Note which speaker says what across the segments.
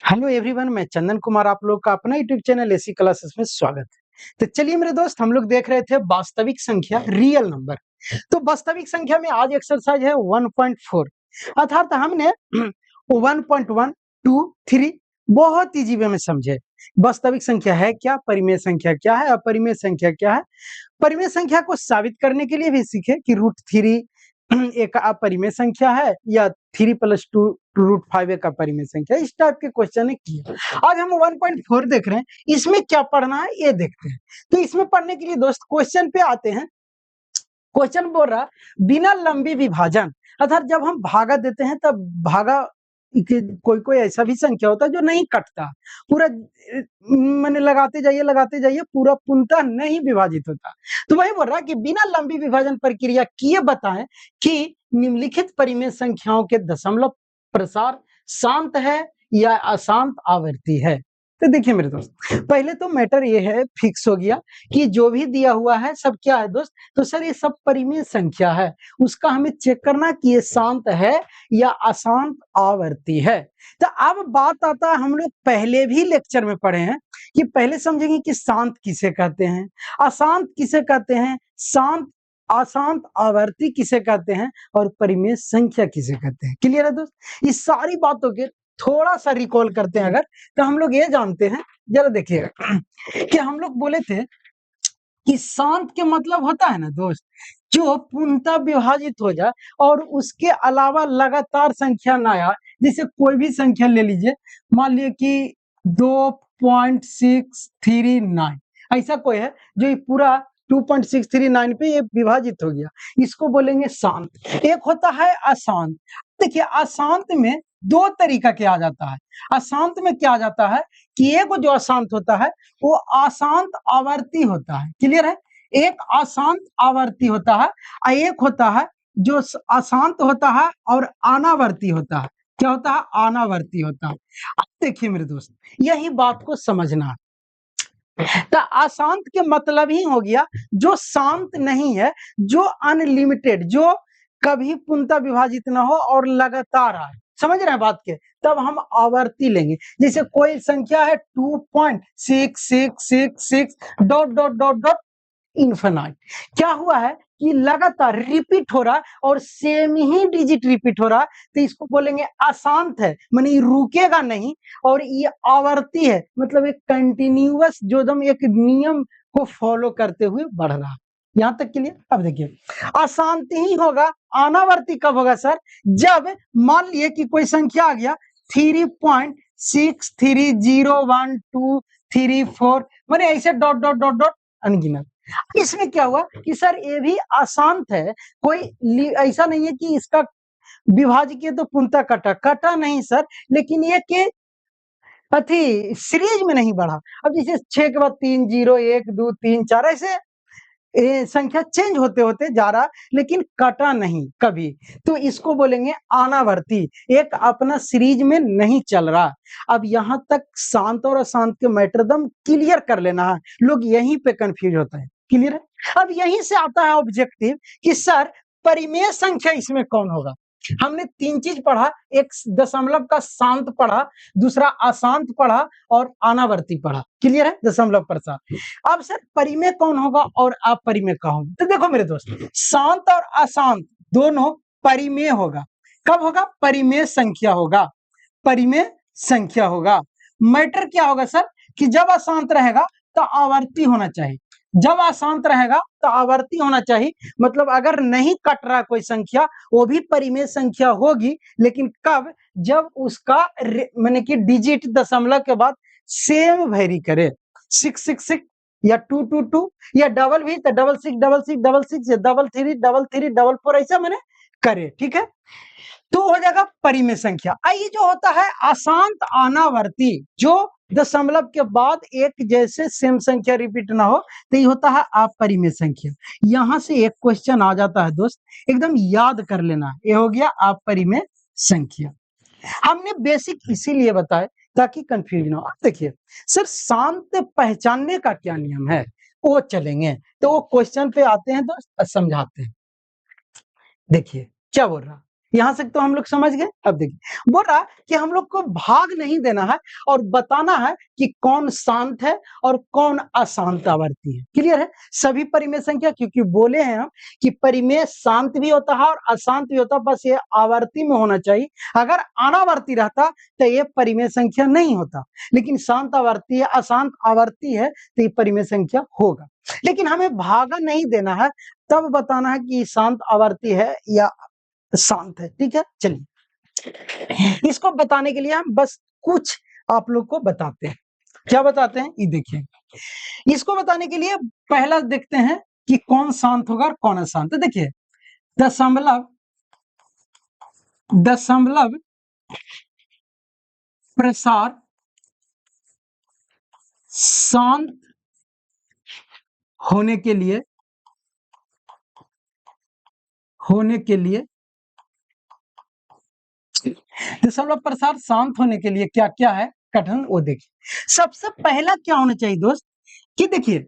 Speaker 1: Hello everyone, मैं चंदन कुमार आप लोग का अपना यूट्यूब चैनल एसी क्लासेस में स्वागत है। तो चलिए मेरे दोस्त, हम लोग देख रहे थे वास्तविक संख्या रियल नंबर। तो वास्तविक संख्या में आज एक्सरसाइज है 1.4। अर्थात हमने 1.1 2 3 बहुत इजी वे में समझे। वास्तविक संख्या है क्या, परिमेय संख्या क्या है, अपरिमेय संख्या क्या है। परिमेय संख्या को साबित करने के लिए भी सीखे कि √3 एक अपरिमेय संख्या है या 3 + 2 √5 एक अपरिमेय संख्या। इस टाइप के क्वेश्चन ने किया। आज हम 1.4 देख रहे हैं, इसमें क्या पढ़ना है ये देखते हैं। तो इसमें पढ़ने के लिए दोस्त क्वेश्चन पे आते हैं। क्वेश्चन बोल रहा बिना लंबी विभाजन, अर्थात जब हम भागा देते हैं तब भागा कोई कोई ऐसा भी संख्या होता है जो नहीं कटता, पूरा मैंने लगाते जाइए पूरा पूर्णतः नहीं विभाजित होता। तो वही बोल रहा कि बिना लंबी विभाजन प्रक्रिया किए बताएं कि निम्नलिखित परिमेय संख्याओं के दशमलव प्रसार शांत है या अशांत आवर्ती है। तो देखिए मेरे दोस्त, पहले तो मैटर ये है, फिक्स हो गया कि जो भी दिया हुआ है सब क्या है दोस्त। तो सर ये सब परिमेय संख्या है, उसका हमें चेक करना कि ये शांत है या अशांत आवर्ती है। तो अब बात आता है, हम लोग पहले भी लेक्चर में पढ़े हैं कि पहले समझेंगे कि शांत किसे कहते हैं, अशांत किसे कहते हैं, शांत अशांत आवर्ती किसे कहते हैं और परिमेय संख्या किसे कहते हैं। क्लियर है दोस्त। इस सारी बातों के थोड़ा सा रिकॉल करते हैं अगर, तो हम लोग ये जानते हैं, जरा देखिएगा कि हम लोग बोले थे कि शांत के मतलब होता है ना दोस्त, जो पूर्णतः विभाजित हो जाए और उसके अलावा लगातार संख्या ना आए। जैसे कोई भी संख्या ले लीजिए, मान लीजिए कि 2.639 ऐसा कोई है जो ये पूरा 2.639 पे ये विभाजित हो गया, इसको बोलेंगे शांत। एक होता है अशांत। देखिए अशांत में दो तरीका के आ जाता है। अशांत में क्या आ जाता है कि एक जो अशांत होता है वो अशांत आवर्ती होता है। क्लियर है। एक अशांत आवर्ती होता है और एक होता है जो अशांत होता है और अनावर्ती होता है। क्या होता है? अनावर्ती होता है। अब देखिए मेरे दोस्त, यही बात को समझना है। तो अशांत के मतलब ही हो गया जो शांत नहीं है, जो अनलिमिटेड, जो कभी पूर्णतः विभाजित ना हो और लगातार आए। समझ रहे हैं बात के? तब हम आवर्ती लेंगे। जैसे कोई संख्या है 2.6666 dot dot dot dot infinite. क्या हुआ है कि लगातार रिपीट हो रहा है और सेम ही डिजिट रिपीट हो रहा है, तो इसको बोलेंगे अशांत है, माने ये रुकेगा नहीं। और ये आवर्ती है, मतलब एक कंटिन्यूअस जो एकदम एक नियम को फॉलो करते हुए बढ़ रहा है। यहां तक के लिए अब देखिए, अशांति ही होगा। अनावर्ती कब होगा सर? जब मान लिए कि कोई संख्या आ गया 3.6301234, माने ऐसे डॉट डॉट डॉट डॉट अनगिनत। इसमें क्या हुआ कि सर ये भी अशांत है, कोई ऐसा नहीं है कि इसका विभाजकीय तो पूर्णतः कटा कटा नहीं सर, लेकिन ये के अथी सीरीज में नहीं बढ़ा। अब जैसे 6 के बाद 3 0 1 2 3 4 ऐसे संख्या चेंज होते होते जा रहा, लेकिन कटा नहीं कभी। तो इसको बोलेंगे अनावर्ती, एक अपना सीरीज में नहीं चल रहा। अब यहां तक शांत और अशांत के मैटर दम क्लियर कर लेना है, लोग यहीं पे कंफ्यूज होता है। क्लियर है। अब यहीं से आता है ऑब्जेक्टिव कि सर परिमेय संख्या इसमें कौन होगा। हमने तीन चीज पढ़ा, एक दशमलव का शांत पढ़ा, दूसरा अशांत पढ़ा और अनावर्ती पढ़ा। क्लियर है। दशमलव प्रसार। अब सर परिमेय कौन होगा और अपरिमेय कौन होगा? तो देखो मेरे दोस्त, शांत और अशांत दोनों परिमेय होगा। कब होगा? परिमेय संख्या होगा। परिमेय संख्या होगा। मैटर क्या होगा सर कि जब अशांत रहेगा तो आवर्ती होना चाहिए, जब अशांत रहेगा तो आवर्ती होना चाहिए। मतलब अगर नहीं कट रहा कोई संख्या, वो भी परिमेय संख्या होगी, लेकिन कब? जब उसका माने कि डिजिट दशमलव के बाद सेम वेरी करे। 666 या 222 या डबल भी तो 6666 या 333334 ऐसा मैंने करे। ठीक है। तो हो जाएगा परिमेय संख्या। ये जो होता है अशांत अनावर्ती, जो दशमलव के बाद एक जैसे सेम संख्या रिपीट ना हो, तो ये होता है अपरिमेय संख्या। यहां से एक क्वेश्चन आ जाता है दोस्त, एकदम याद कर लेना। ये हो गया अपरिमेय संख्या। हमने बेसिक इसीलिए बताया ताकि कंफ्यूजन हो। देखिए सर शांत पहचानने का क्या नियम है, वो चलेंगे। तो वो क्वेश्चन पे आते हैं दोस्त, समझाते हैं। देखिए क्या बोल रहा, यहां से तो हम लोग समझ गए। अब देखिए बोल रहा कि हम लोग को भाग नहीं देना है और बताना है कि कौन शांत है और कौन अशांत आवर्ती है। क्लियर है? सभी परिमेय संख्या, क्योंकि बोले हैं हम कि परिमेय शांत भी होता है और अशांत भी होता है, बस ये आवर्ती में होना चाहिए। अगर अनावर्ती रहता तो ये परिमेय संख्या नहीं होता, लेकिन शांत आवर्ती है, अशांत आवर्ती है तो ये परिमेय संख्या होगा। लेकिन हमें भागा नहीं देना है, तब बताना है कि शांत आवर्ती है या शांत है। ठीक है, चलिए इसको बताने के लिए हम बस कुछ आप लोग को बताते हैं। क्या बताते हैं ये देखिए। इसको बताने के लिए पहला देखते हैं कि कौन शांत होगा और कौन अशांत। देखिए दशमलव दशमलव प्रसार शांत होने के लिए दशमलव प्रसार शांत होने के लिए क्या क्या है कथन, वो देखिए। सबसे पहला क्या होना चाहिए दोस्त कि देखिए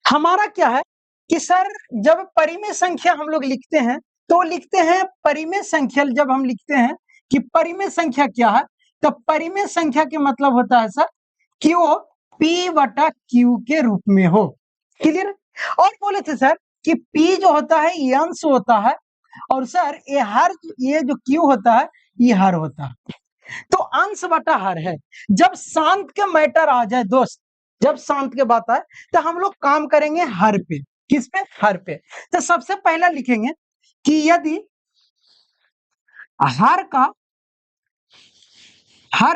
Speaker 1: हमारा क्या है कि सर जब परिमेय संख्या हम लोग लिखते हैं तो लिखते हैं परिमेय संख्या। जब हम लिखते हैं कि परिमेय संख्या क्या है, तो परिमेय संख्या के मतलब होता है सर कि वो P बटा Q के रूप में हो। क्लियर? और बोले थे सर कि P जो होता है ये अंश होता है और सर ये जो Q होता है ये हर होता है। तो अंश बटा हर है। जब शांत के मैटर आ जाए दोस्त, जब शांत के बात आए तो हम लोग काम करेंगे हर पे। किस पे? हर पे। तो सबसे पहला लिखेंगे कि यदि हर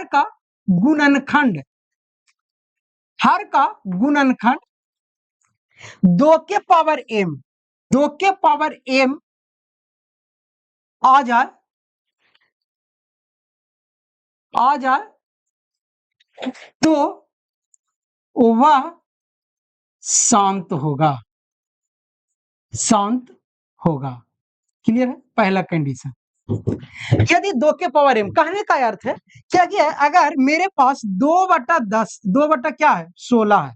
Speaker 1: का गुणनखंड दो के पावर m आ जाए तो वह शांत होगा। क्लियर है? पहला कंडीशन। यदि 2 के पावर m, कहने का अर्थ है क्या कि अगर मेरे पास 2/10, 2 बटा क्या है 16 है,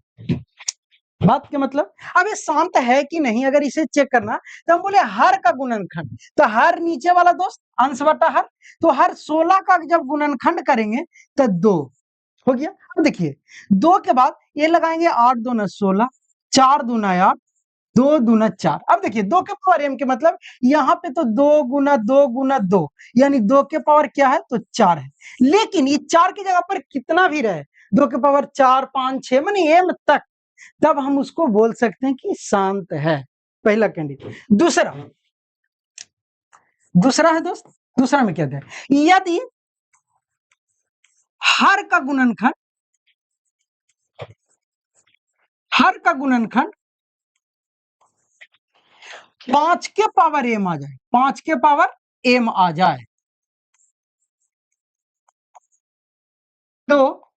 Speaker 1: बात के मतलब अब ये शांत है कि नहीं, अगर इसे चेक करना तो हम बोले हर का गुणनखंड, तो हर नीचे वाला दोस्त अंश बटा हर, तो हर 16 का जब गुणनखंड करेंगे तो 2 हो गया। अब देखिए 2 के बाद ये लगाएंगे 8 दूना 16, 4 दूना 8, 2 दूना 4। अब देखिए 2 के पावर m के मतलब यहाँ पे तो 2 गुना 2 गुना 2 यानी 2 के पावर क्या है तो 4 है। लेकिन ये 4 की जगह पर कितना भी रहे, 2 के पावर 4 5 6 माने m तक, तब हम उसको बोल सकते हैं कि शांत है। पहला कैंडिडेट। दूसरा है दोस्त, दूसरा में क्या है, यदि हर का गुणनखंड 5 के पावर m आ जाए, 5 के पावर m आ जाए तो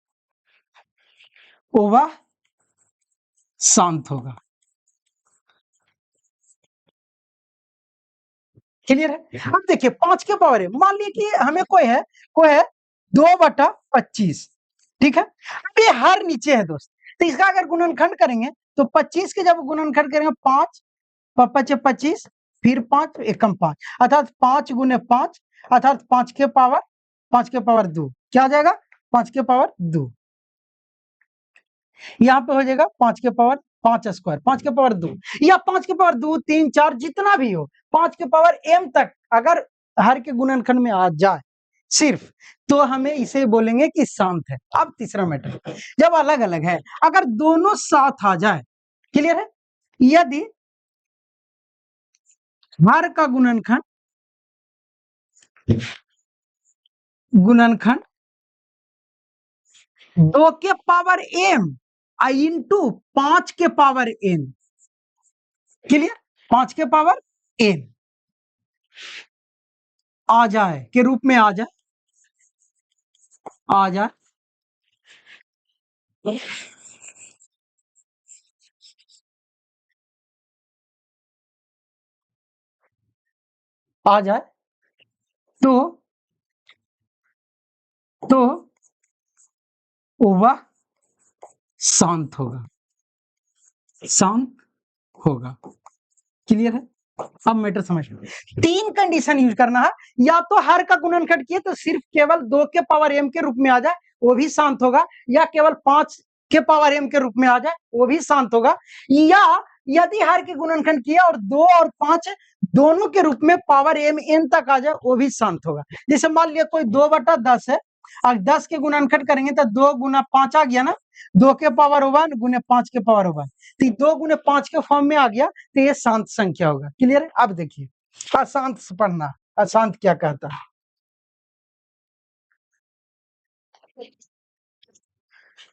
Speaker 1: वह शांत होगा। क्लियर है? अब देखिए 5 के पावर m, मान लीजिए कि हमें कोई है 2/25, ठीक है। अब ये हर नीचे है दोस्त, तो इसका अगर गुणनखंड करेंगे तो 25 के जब गुणनखंड करेंगे 5 पचे 25, फिर 5 एकम 5, अर्थात 5 गुने 5, अर्थात 5 के पावर 2 क्या आ जाएगा 5 के पावर 2। यहाँ पे हो जाएगा 5 के पावर 5 स्क्वायर, 5 के पावर 2 या 5 के पावर 2 3 4 जितना भी हो, 5 के पावर m तक अगर हर के गुणनखंड में आ जाए सिर्फ, तो हमें इसे बोलेंगे कि शांत है। अब तीसरा मैटर, जब अलग अलग है, अगर दोनों साथ आ जाए, क्लियर है, यदि हर का गुणनखंड 2 के पावर m इंटू 5 के पावर n, क्लियर, 5 के पावर n आ जाए के रूप में आ जाए आ जाए तो वह शांत होगा। क्लियर है? अब मैटर समझ लो, 3 कंडीशन यूज करना है। या तो हर का गुणनखंड किए तो सिर्फ केवल 2 के पावर m के रूप में आ जाए, वो भी शांत होगा, या केवल 5 के पावर m के रूप में आ जाए, वो भी शांत होगा, या यदि हर के गुणनखंड किया और 2 और 5 दोनों के रूप में पावर m n तक आ जाए, वो भी शांत होगा। जैसे मान लिया कोई 2/10 है, और 10 के गुणनखंड करेंगे तो 2 गुना 5 आ गया ना, 2 के पावर 1 गुने 5 के पावर 1, तो 2 गुने 5 के फॉर्म में आ गया, तो ये शांत संख्या होगा। क्लियर है? अब देखिए अशांत से पढ़ना, अशांत क्या कहता है।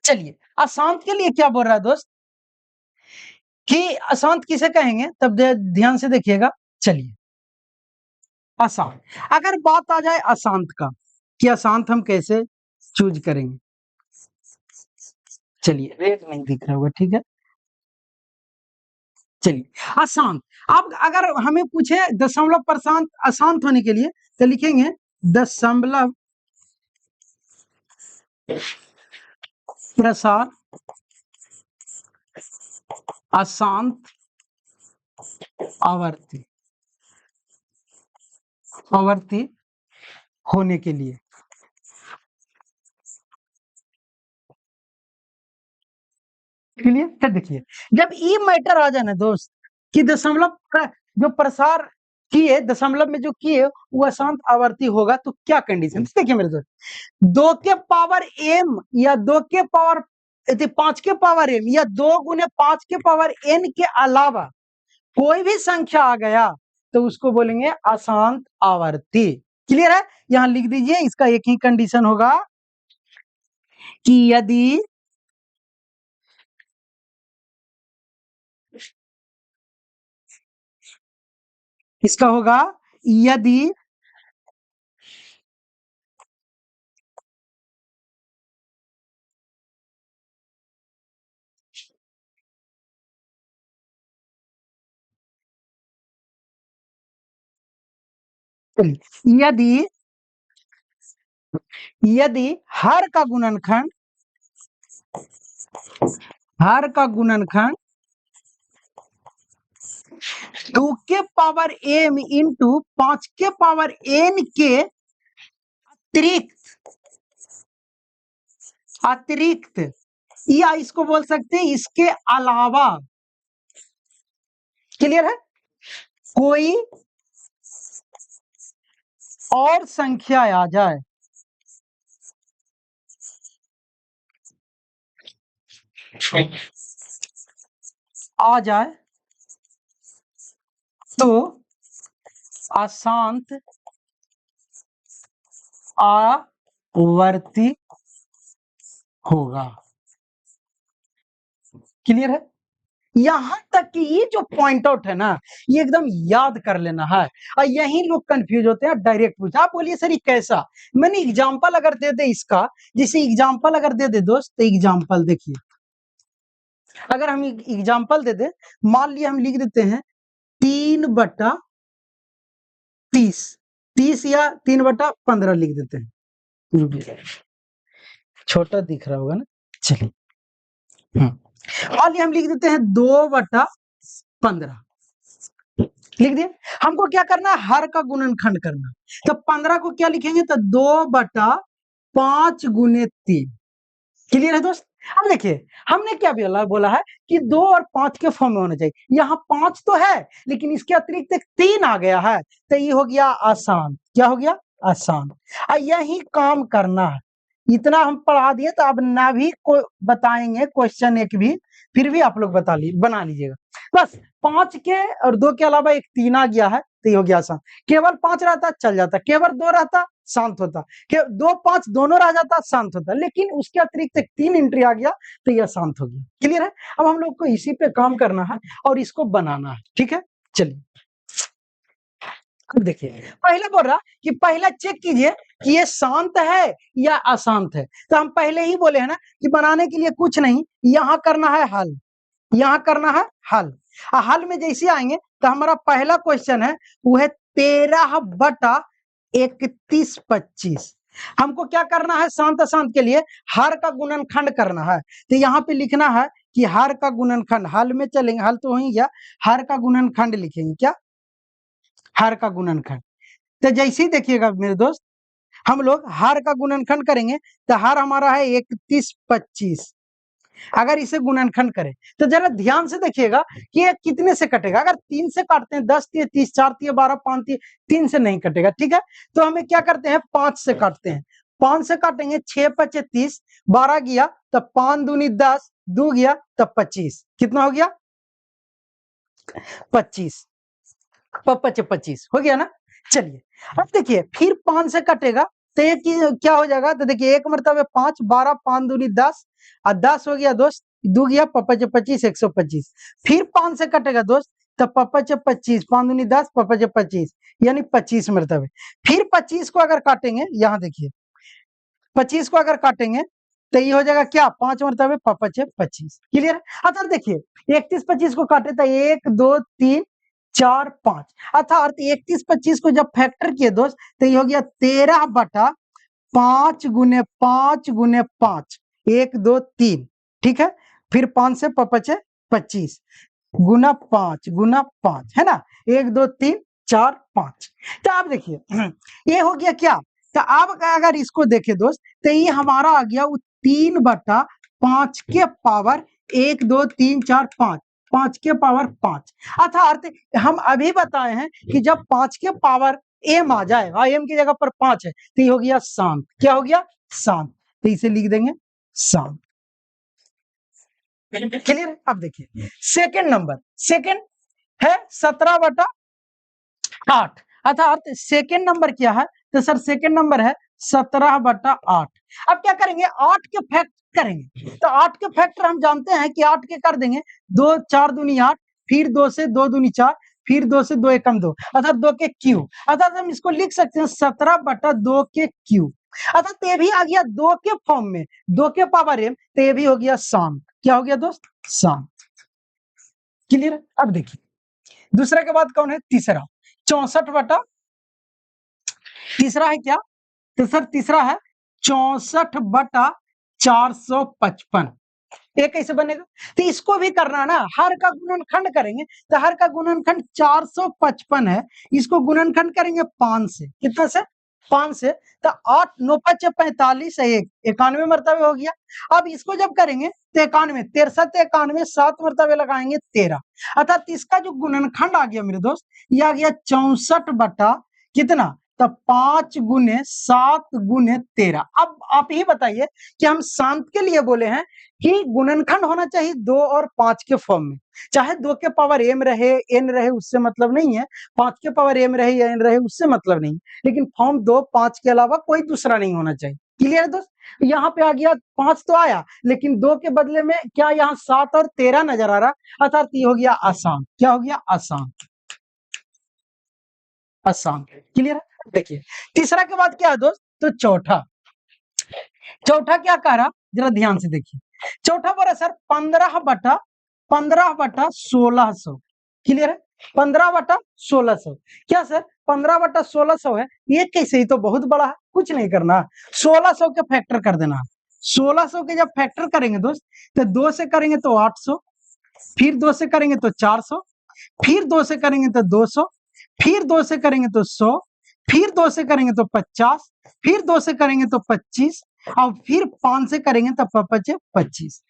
Speaker 1: चलिए अशांत के लिए क्या बोल रहा है दोस्त, कि अशांत किसे कहेंगे, तब ध्यान से देखिएगा। चलिए अशांत, अगर बात आ जाए अशांत का, कि अशांत हम कैसे चूज करेंगे। चलिए रेट नहीं दिख रहा होगा, ठीक है। चलिए अशांत, अब अगर हमें पूछे दशमलव प्रशांत अशांत होने के लिए, तो लिखेंगे दशमलव प्रसार अशांत आवर्ती, आवर्ती होने के लिए। क्लियर? तो देखिए जब ये मैटर आ जाए ना दोस्त, कि दशमलव जो प्रसार किए दशमलव में जो किए वो अशांत आवर्ती होगा, तो क्या कंडीशन देखिए मेरे दोस्त, 2 के पावर m या 2 के पावर 5 के पावर m या 2 गुने 5 के पावर n के अलावा कोई भी संख्या आ गया तो उसको बोलेंगे अशांत आवर्ती। क्लियर है? यहां लिख दीजिए, इसका एक ही कंडीशन होगा कि यदि इसका होगा यदि यदि यदि हर का गुणनखंड, हर का गुणनखंड 2 के पावर m इंटू 5 के पावर n के अतिरिक्त, अतिरिक्त, या इसको बोल सकते हैं इसके अलावा। क्लियर है? कोई और संख्या आ जाए, आ जाए तो अशांत आवर्ती होगा। क्लियर है? यहां तक कि ये जो पॉइंट आउट है ना, ये एकदम याद कर लेना है, और यही लोग कंफ्यूज होते हैं। डायरेक्ट पूछा, आप बोलिए सर ये कैसा, मैंने एग्जांपल अगर दे दे इसका, जैसे एग्जांपल अगर दे दे दोस्त, तो एग्जांपल देखिए, अगर हम एग्जांपल दे दे, मान लिया हम लिख देते हैं 3/30, 30 या 3/15 लिख देते हैं, छोटा दिख रहा होगा ना। चलिए मान लिया हम लिख देते हैं 2/15 लिख दिए। हमको क्या करना है, हर का गुणनखंड करना, तो 15 को क्या लिखेंगे, तो 2/5 गुने 3। क्लियर है दोस्त? अब देखिए हमने क्या बोला है कि 2 और 5 के फॉर्म में होना चाहिए, यहाँ 5 तो है लेकिन इसके अतिरिक्त एक 3 आ गया है, तो ये हो गया आसान। क्या हो गया? आसान। यही काम करना है, इतना हम पढ़ा दिए, तो अब ना भी को बताएंगे क्वेश्चन एक भी, फिर भी आप लोग बना लीजिएगा। बस 5 के और 2 के अलावा एक 3 आ गया है, तो ये हो गया आसान। केवल 5 रहता चल जाता, केवल 2 रहता शांत होता, 2 5 दोनों रह जाता शांत होता, लेकिन उसके अतिरिक्त एक 3 एंट्री आ गया तो यह शांत हो गया। क्लियर है? अब हम लोग को इसी पे काम करना है और इसको बनाना है। ठीक है, चलिए अब देखिए, पहले बोल रहा कि पहला चेक कीजिए कि ये शांत है या अशांत है। तो हम पहले ही बोले हैं ना कि बनाने के लिए कुछ नहीं, यहां करना है हल, यहां करना है हल। हल में जैसे आएंगे तो हमारा पहला क्वेश्चन है वो है 13/3125। हमको क्या करना है, शांत अशांत के लिए हर का गुणनखंड करना है। तो यहाँ पे लिखना है कि हर का गुणनखंड, हल में चलेंगे, हल तो हो ही गया, हर का गुणनखंड लिखेंगे क्या, हर का गुणनखंड। तो जैसे ही देखिएगा मेरे दोस्त, हम लोग हर का गुणनखंड करेंगे तो हर हमारा है 31 25। अगर इसे गुणनखंड करें तो जरा ध्यान से देखिएगा कि ये कितने से कटेगा। अगर 3 से काटते हैं 10 तिये 30, 4 तिये 12, 5 तिये 3 से नहीं कटेगा, ठीक है। तो हमें क्या करते हैं, 5 से काटते हैं। 5 से काटेंगे, 6 पचे 30, 12 गया तब 5 दूनी 10, 2 गया तब 25। कितना हो गया, 25। पचे 25 हो गया ना। चलिए अब देखिए फिर 5 से कटेगा तो ये क्या हो जाएगा, तो देखिए एक मरतबे 5, 12, 5 दूनी 10 और 10 हो गया दोस्त, 2 गया पचे 25, 125। फिर 5 से कटेगा दोस्त तो पचे 25, 5 दूनी 10, पचे 25 यानी 25 मरतबे। फिर 25 को अगर काटेंगे, यहाँ देखिए 25 को अगर काटेंगे तो ये हो जाएगा क्या, 5 मरतबे पचे 25। क्लियर है। अच्छा देखिए 31 25 को काटे तो 1 2 3 4 5, अर्थात 31 25 को जब फैक्टर किए दोस्त तो ये हो गया 13 बटा 5 गुने 5 गुने 5, 1 2 3, ठीक है। फिर 5 से पचे 25 गुना 5 गुना 5 है ना, 1 2 3 4 5। तो आप देखिए ये हो गया क्या, तो अब अगर इसको देखें दोस्त तो ये हमारा आ गया वो 3 बटा 5 के पावर 1 2 3 4 5, 5 के पावर 5। अर्थात हम अभी बताए हैं कि जब 5 के पावर एम आ जाए, एम की जगह पर 5 है तो ये हो गया शांत। क्या हो गया, शांत। तो इसे लिख देंगे शांत। क्लियर। अब देखिए सेकंड नंबर, सेकंड है 17 बटा 8, अर्थात सेकंड नंबर क्या है, तो सर सेकंड नंबर है 17 बटा 8। अब क्या करेंगे, 8 के फैक्ट करेंगे। तो 8 के फैक्टर हम जानते हैं कि 8 के कर देंगे, 2 4 दूनी 8, फिर 2 से 2 दूनी 4, फिर 2 से 2 एकम 2, अर्थात 2 के क्यू। अर्थात हम इसको लिख सकते हैं 17 बटा 2 के क्यू। अर्थात ये भी आ गया 2 के फॉर्म में, 2 के पावर एम, तो ये भी हो गया शांत। क्या हो गया दोस्त, शांत। क्लियर। अब देखिए दूसरे के बाद कौन है, तीसरा 64 बटा, तीसरा है क्या, तो सर तीसरा है 64 बटा 455। ये कैसे बनेगा, तो इसको भी करना ना, हर का गुणनखंड करेंगे तो हर का गुणनखंड 455 है, इसको गुणनखंड करेंगे 5 से, कितना से, 5 से। तो 8 9 5 45 है, 91 मरतबे हो गया। अब इसको जब करेंगे तो 91, 63 91, 7 मरतबे लगाएंगे 13, अर्थात इसका जो गुणनखंड आ गया मेरे दोस्त, ये आ गया 64 बटा कितना, तब 5 गुने 7 गुने 13। अब आप ही बताइए कि हम शांत के लिए बोले हैं कि गुणनखंड होना चाहिए 2 और 5 के फॉर्म में, चाहे 2 के पावर एम रहे एन रहे उससे मतलब नहीं है, 5 के पावर एम रहे या एन रहे उससे मतलब नहीं, लेकिन फॉर्म 2 5 के अलावा कोई दूसरा नहीं होना चाहिए। क्लियर है दोस्त। यहाँ पे आ गया 5 तो आया, लेकिन 2 के बदले में क्या यहाँ 7 और 13 नजर आ रहा, अर्थात ये हो गया आसान। क्या हो गया, आसान, आसान। क्लियर है। देखिए तीसरा के बाद क्या है दोस्त, तो चौथा, चौथा क्या कह रहा, जरा ध्यान से देखिए। चौथा बोला सर 15 बटा 1600। क्लियर है, 15 बटा 1600। क्या सर 15 बटा 1600 है, ये कैसे, ही तो बहुत बड़ा है, कुछ नहीं करना, 1600 के फैक्टर कर देना। 1600 के जब फैक्टर करेंगे दोस्त तो 2 से करेंगे तो 800, फिर 2 से करेंगे तो 400, फिर 2 से करेंगे तो 200, फिर 2 से करेंगे तो 100, फिर 2 से करेंगे तो 50, फिर 2 से करेंगे तो 25, और फिर 5 से करेंगे तो पचे 25।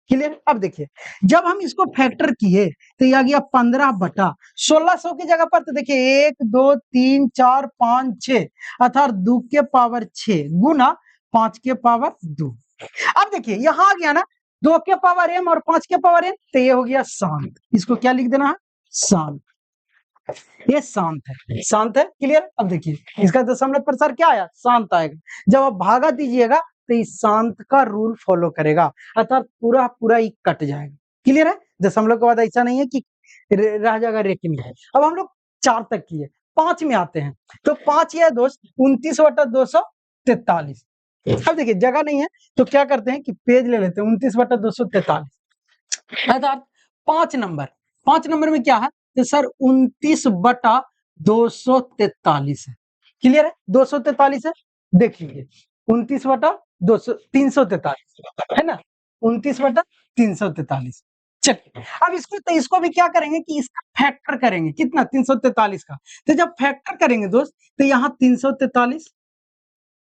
Speaker 1: क्लियर। अब देखिए जब हम इसको फैक्टर किए तो ये आ गया 15 बटा 1600 की जगह पर, तो देखिए 1 2 3 4 5 6, अर्थात 2 के पावर 6 गुना 5 के पावर 2। अब देखिए यहां आ गया ना 2 के पावर एम और 5 के पावर एम, तो ये हो गया शांत। इसको क्या लिख देना है, शांत। ये शांत है, शांत है। क्लियर। अब देखिए इसका दशमलव प्रसार क्या आया, शांत आएगा। जब आप भागा दीजिएगा तो इस शांत का रूल फॉलो करेगा, अर्थात पूरा पूरा ही कट जाएगा। क्लियर है। दशमलव के बाद ऐसा नहीं है कि रह जाएगा रेखी में। अब हम लोग 4 तक किए, 5 में आते हैं। तो 5 ये है दोस्त 29 बटा 243। अब देखिए जगह नहीं है तो क्या करते हैं कि पेज ले लेते हैं, 29 बटा 243, अर्थात 5 नंबर, 5 नंबर में क्या है, तो सर 29 बटा 243 है। क्लियर है, 243 है। देख लीजिए 29 बटा 200 343 है ना, 29 बटा 343। चलिए अब इसको भी क्या करेंगे कि इसका फैक्टर करेंगे, कितना 343 का। तो जब फैक्टर करेंगे दोस्त तो यहाँ 343,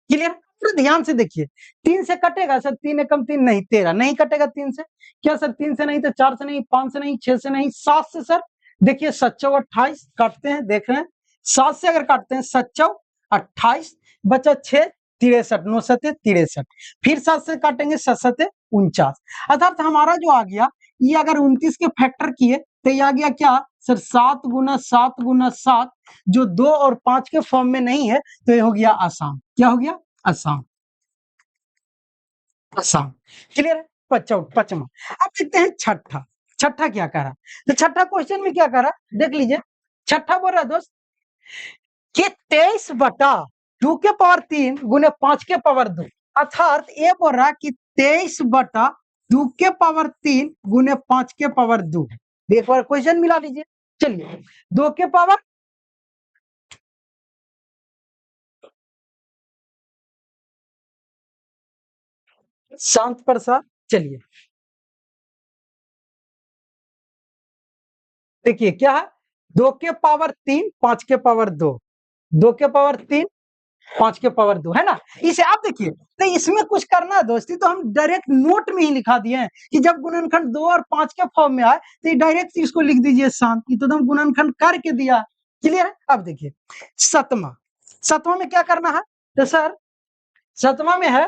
Speaker 1: क्लियर। तो ध्यान से देखिए, 3 से कटेगा सर, 3 एकम 3 नहीं, 13 नहीं कटेगा 3 से। क्या सर 3 से नहीं तो 4 से नहीं, 5 से नहीं, 6 से नहीं, 7 से सर। देखिए 7 28 काटते हैं, देख रहे हैं 7 से अगर काटते हैं 7 28 बचा 6 63, 9 सते 63, फिर 7 से काटेंगे 7 सते 49, अर्थात हमारा जो आ गया ये अगर 29 के फैक्टर किए तो ये आ गया क्या सर 7 गुना 7 गुना 7, जो 2 और 5 के फॉर्म में नहीं है, तो ये हो गया आसान। क्या हो गया? आसान। आसान, क्लियर है। पचमा। अब देखते हैं छठा। छठा क्या कह रहा, तो छठा क्वेश्चन में क्या कह रहा देख लीजिए। छठा बोल रहा दोस्त कि 23/2 गुने 5 अर्थात ये बोल रहा कि 23/2 गुने 5 एक बार क्वेश्चन मिला लीजिए। चलिए 2 के पावर शांत प्रसाद। चलिए देखिए क्या है, 2 के पावर 3 5 के पावर 2, 2 के पावर 3 5 के पावर 2 है ना। इसे आप देखिए, तो इसमें कुछ करना है दोस्ती, तो हम डायरेक्ट नोट में ही लिखा दिए हैं कि जब गुणनखंड 2 और 5 के फॉर्म में आए तो डायरेक्ट इसको लिख दीजिए शांत, तो हम गुणनखंड करके दिया। क्लियर है। अब देखिए सतमा। सतमा में क्या करना है, तो सर सतमा में है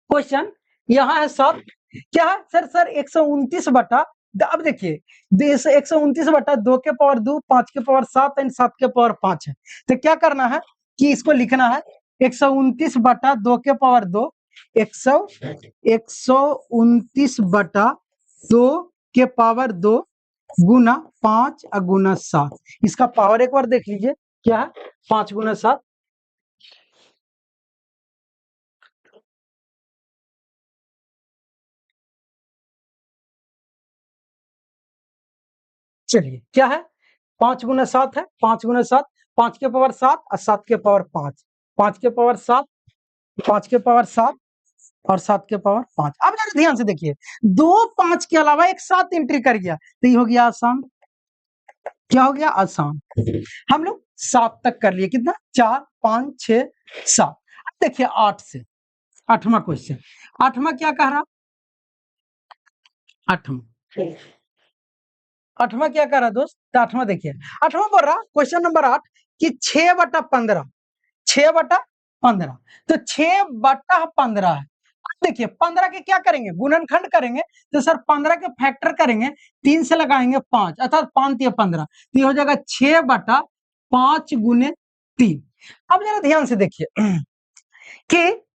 Speaker 1: क्वेश्चन, यहाँ है 7, क्या है सर 129 बटा, अब देखिए 129/2 के पावर 2 5 के पावर 7 एंड 7 के पावर 5 है। तो क्या करना है कि इसको लिखना है 129/2 के पावर 2, 129/2 के पावर 2 गुना 5 और गुना 7। इसका पावर एक बार देख लीजिए क्या है, 5 गुना 7। चलिए क्या है, 5 गुना 7 है, 5 गुना 7, 5 के पावर 7 और 7 के पावर 5, 5 के पावर 7, 5 के पावर 7 और 7 के पावर 5। अब जरा ध्यान से देखिए, 2 5 के अलावा एक 7 एंट्री कर गया, तो ये हो गया आसान। क्या हो गया? आसान। हम लोग 7 तक कर लिए, कितना 4 5 6 7। अब देखिए 8 से, 8वां क्वेश्चन। 8वां क्या कह रहा, 8वां 8वां क्या कह रहा दोस्त, तो 8वां देखिए, 8वां बोल रहा क्वेश्चन नंबर 8 कि 6/15, 6/15, तो 6/15 है। देखिए 15 के क्या करेंगे, गुणनखंड करेंगे, तो सर 15 के फैक्टर करेंगे, 3 से लगाएंगे 5, अर्थात 5 या 15, तो ये हो जाएगा 6/5 गुने 3। अब जरा ध्यान से देखिए कि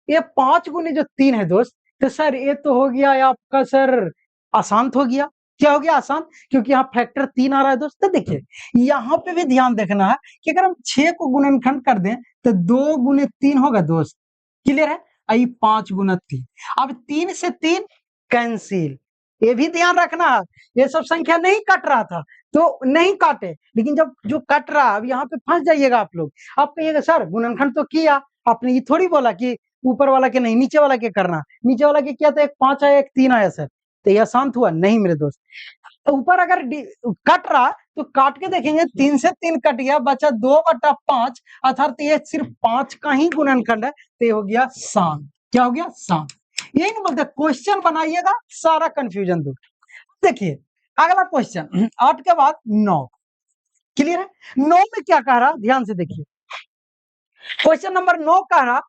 Speaker 1: ये 5 गुने जो 3 है दोस्त, तो सर ये तो हो गया आपका सर आसान हो गया। क्या हो गया? आसान, क्योंकि यहाँ फैक्टर 3 आ रहा है दोस्त। तो देखिए यहाँ पे भी ध्यान देखना है कि अगर हम 6 को गुणनखंड कर दें तो 2 गुने 3 होगा दोस्त। क्लियर है। आई 5 गुना 3, अब 3 से 3 कैंसिल, ये भी ध्यान रखना है। ये सब संख्या नहीं कट रहा था तो नहीं काटे, लेकिन जब जो कट रहा है अब यहाँ पे फंस जाइएगा आप लोग। आप कहिएगा सर गुणनखंड तो किया आपने, ये थोड़ी बोला कि ऊपर वाला के नहीं नीचे वाला के करना, नीचे वाला के किया तो एक 5 आया एक 3 आया सर, तो यह शांत हुआ नहीं मेरे दोस्त। तो ऊपर अगर कट रहा तो काट के देखेंगे, 3 से 3 कट गया, बचा 2/5, अर्थात ये सिर्फ 5 का ही गुणनखंड है, तो ये हो गया शांत। क्या हो गया? शांत। यही नहीं बोलते, क्वेश्चन बनाइएगा सारा कंफ्यूजन दूर। देखिए अगला क्वेश्चन 8 के बाद 9। क्लियर है। 9 में क्या कह रहा, ध्यान से देखिए, क्वेश्चन नंबर 9 कह रहा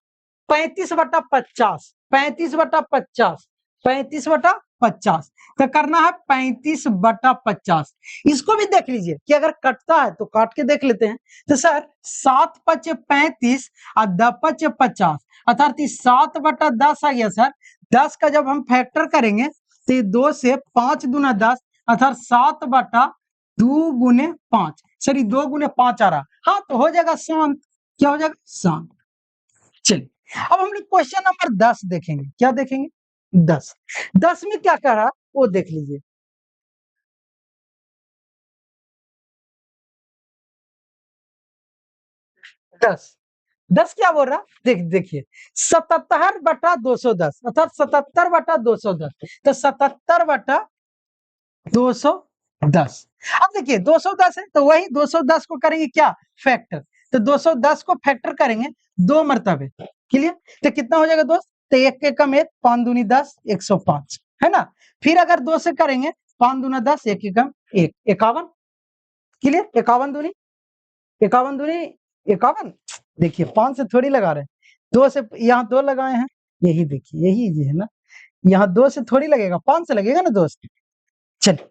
Speaker 1: 35/50, 35/50, 35/50, तो करना है 35/50। इसको भी देख लीजिए कि अगर कटता है तो काट के देख लेते हैं। तो सर 7×5 = 35 और 10×50, अर्थात 7/10 आ गया सर। 10 का जब हम फैक्टर करेंगे तो 2 से 5 दूना 10, अर्थात 7/2 गुने 5, सर 2 गुने 5 आ रहा। हाँ तो हो जाएगा शांत। क्या हो जाएगा? शांत। चलिए अब हम लोग क्वेश्चन नंबर 10 देखेंगे। क्या देखेंगे? 10। 10 में क्या कह रहा वो देख लीजिए। 10, 10 क्या बोल रहा, देखिए 77/210, अर्थात 77/210, तो 77/210 210। अब देखिए 210 है तो वही 210 को करेंगे क्या, फैक्टर। तो 210 को फैक्टर करेंगे 2 मरतबे, क्लियर। तो कितना हो जाएगा दोस्त, तो 1 के कम 1, 5 दूनी 10, 105 है ना। फिर अगर 2 से करेंगे 5 दूना 10, 1 के कम 1, 51, क्लियर। 51 दूनी 51। देखिए 5 से थोड़ी लगा रहे हैं, 2 से, यहाँ 2 लगाए हैं, यही देखिए यही है ना, यहाँ 2 से थोड़ी लगेगा, 5 से लगेगा ना दोस्त। चलिए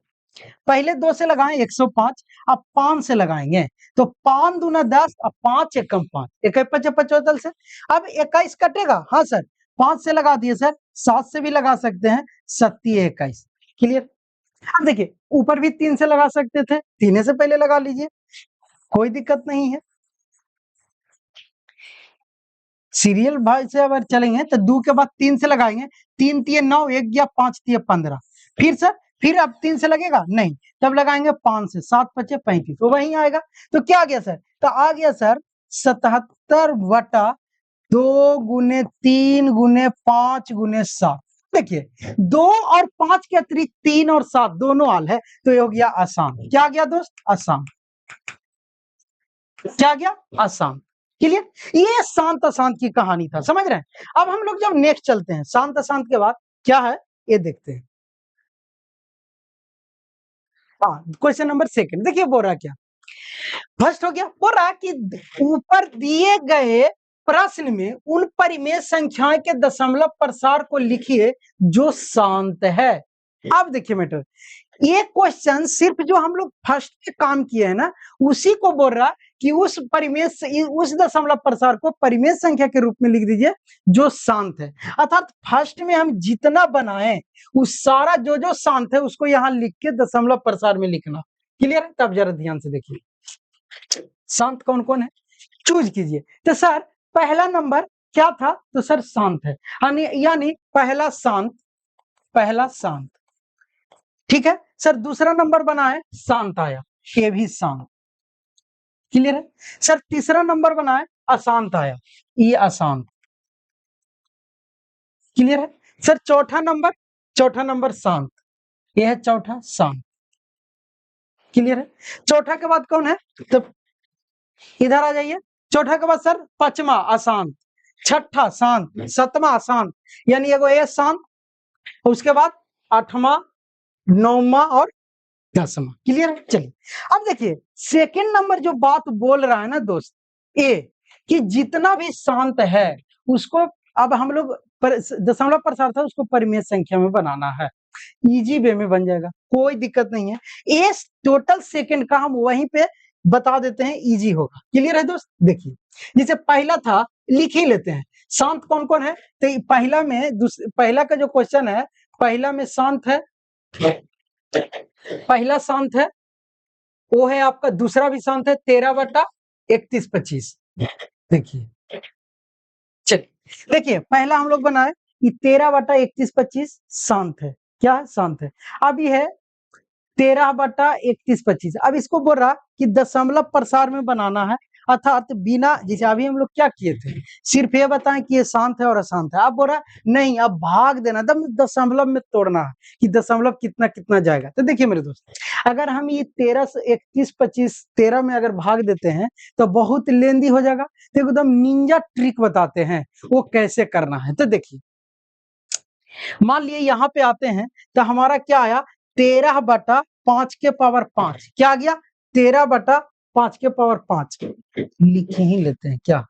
Speaker 1: पहले 2 से लगाएं 105, अब 5 से लगाएंगे तो 5 दूना 10, अब 5 एकम 5, 1 55 से। अब 21 कटेगा, हाँ सर 5 से लगा दिए सर, 7 से भी लगा सकते हैं, 7 21, क्लियर। अब देखिए ऊपर भी 3 से लगा सकते थे, 3 से पहले लगा लीजिए, कोई दिक्कत नहीं है। सीरियल भाई से अगर चलेंगे तो 2 के बाद 3 से लगाएंगे, 3 तिये 9, 1 गया 5 तिये 15, फिर सर फिर अब 3 से लगेगा नहीं, तब लगाएंगे 5 से, 7 पचे 35, तो वही आएगा। तो क्या आ गया सर, तो आ गया सर 77/2 गुने 3 गुने 5 गुने 7। देखिए 2 और 5 के अतिरिक्त 3 और 7 दोनों आल है, तो ये हो गया आसान। क्या गया दोस्त, आसान। क्या गया, आसान, क्लियर। ये शांत अशांत की कहानी था, समझ रहे हैं। अब हम लोग जब नेक्स्ट चलते हैं, शांत अशांत के बाद क्या है ये देखते हैं। हाँ क्वेश्चन नंबर 2 देखिए बोल रहा क्या, फर्स्ट हो गया, बोल रहा कि ऊपर दिए गए प्रश्न में उन परिमेय संख्याएं के दशमलव प्रसार को लिखिए जो शांत है। अब देखिए मैटर, ये क्वेश्चन सिर्फ जो हम लोग फर्स्ट में काम किए हैं ना, उसी को बोल रहा कि उस परिमेय उस दशमलव प्रसार को परिमेय संख्या के रूप में लिख दीजिए जो शांत है। अर्थात फर्स्ट में हम जितना बनाए उस सारा जो जो शांत है उसको यहां लिख के दशमलव प्रसार में लिखना, क्लियर है। तब जरा ध्यान से देखिए शांत कौन कौन है, चूज कीजिए। तो सर पहला नंबर क्या था, तो सर शांत है, यानी पहला शांत, पहला शांत, ठीक है सर। दूसरा नंबर बना है शांत आया, ये भी शांत, क्लियर है सर। तीसरा नंबर बना है अशांत आया, ये अशांत, क्लियर है सर। चौथा नंबर शांत, ये है चौथा शांत, क्लियर है। चौथा के बाद कौन है, तो इधर आ जाइए। चौथा के बाद सर पांचवा अशांत, छठा शांत, सातवां अशांत, यानी एगो ये शांत, उसके बाद आठवां, नौवां और 10वां, क्लियर है। चलिए अब देखिए सेकंड नंबर जो बात बोल रहा है ना दोस्त, ए कि जितना भी शांत है उसको अब हम लोग दशमलव प्रसार था उसको परिमेय संख्या में बनाना है, इजी वे में बन जाएगा, कोई दिक्कत नहीं है। ए टोटल सेकंड का हम वहीं पे बता देते हैं, इजी होगा, क्लियर है दोस्त। देखिए जैसे पहला था लिख ही लेते हैं, शांत कौन कौन है। तो पहला में पहला का जो क्वेश्चन है, पहला में शांत है, पहला शांत है वो है आपका, दूसरा भी शांत है 13/31-25। देखिए चलिए देखिए पहला हम लोग बनाए कि 13/31-25 शांत है, क्या है, शांत है। अब ये है 13/31-25, अब इसको बोल रहा कि दशमलव प्रसार में बनाना है, अर्थात बिना, जैसे अभी हम लोग क्या किए थे, सिर्फ ये बताएं कि ये शांत है और अशांत है। अब बोल रहा नहीं, अब भाग देना, दशमलव में तोड़ना है कि दशमलव कितना कितना जाएगा। तो देखिए मेरे दोस्त, अगर हम ये 13 से 31-25 13 में अगर भाग देते हैं तो बहुत लेंदी हो जाएगा। तो एकदम निंजा ट्रिक बताते हैं वो कैसे करना है। तो देखिए मान लिए यहाँ पे आते हैं तो हमारा क्या आया, 13/5 के पावर 5, क्या आ गया 13/5 के पावर 5, लिख ही लेते हैं क्या।